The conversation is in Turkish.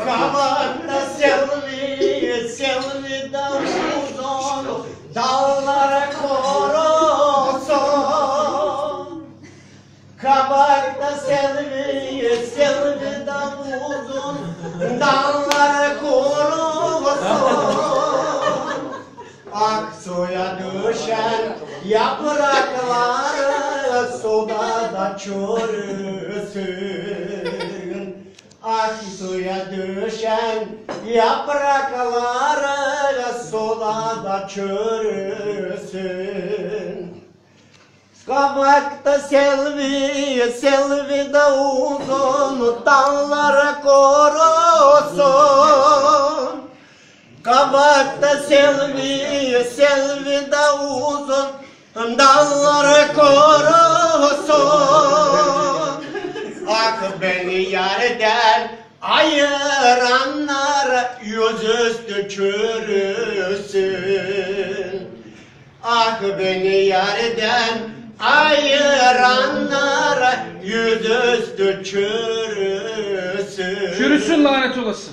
Kabakta selvi da uzun, dallara korusun. Kabakta selvi da uzun, dallara korusun. Aksuya düşen yaprakları suda da çürüsün. Aksuya düşen yaprakları suda da çürüsün. Kabakta selvi da uzun, dallara korusun. Kabakta selvi da uzun, dalları korusun. Ah beni yerden ayıranlar yüzüstü çürüsün. Ah beni yerden ayıranlar yüzüstü çürüsün. Çürüsün lanet olası.